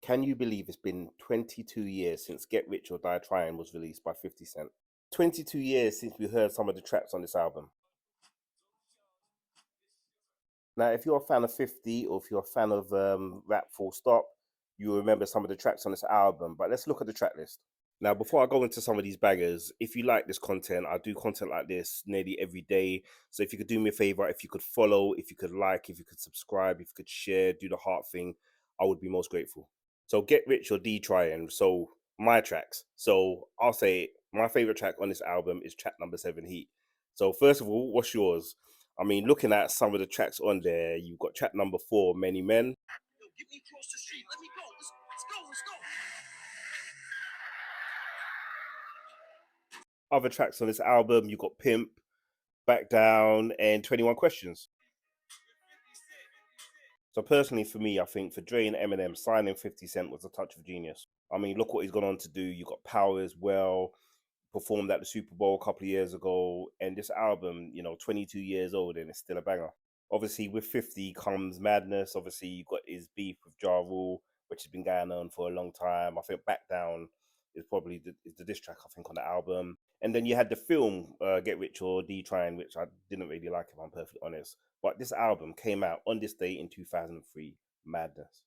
Can you believe it's been 22 years since Get Rich or Die Tryin was released by 50 Cent? 22 years since we heard some of the tracks on this album. Now, if you're a fan of 50 or if you're a fan of rap full stop, you remember some of the tracks on this album. But let's look at the track list. Now, before I go into some of these bangers, if you like this content, I do content like this nearly every day. So if you could do me a favor, if you could follow, if you could like, if you could subscribe, if you could share, do the heart thing, I would be most grateful. So Get Rich or Die Tryin. So my tracks. So I'll say my favorite track on this album is track number 7, Heat. So first of all, what's yours? I mean, looking at some of the tracks on there, you've got track number 4, Many Men. Yo, get me across the street. Let me go. Let's go. Other tracks on this album, you got Pimp, Back Down, and 21 Questions. So personally, for me, I think for Dre and Eminem, signing 50 Cent was a touch of genius. I mean, look what he's gone on to do. You got Power as well, performed at the Super Bowl a couple of years ago, and this album, 22 years old, and it's still a banger. Obviously, with 50 comes Madness. Obviously, you got his beef with Ja Rule, which has been going on for a long time. I think Back Down is probably the diss track, I think, on the album. And then you had the film Get Rich or Die Tryin, which I didn't really like, if I'm perfectly honest. But this album came out on this day in 2003, Madness.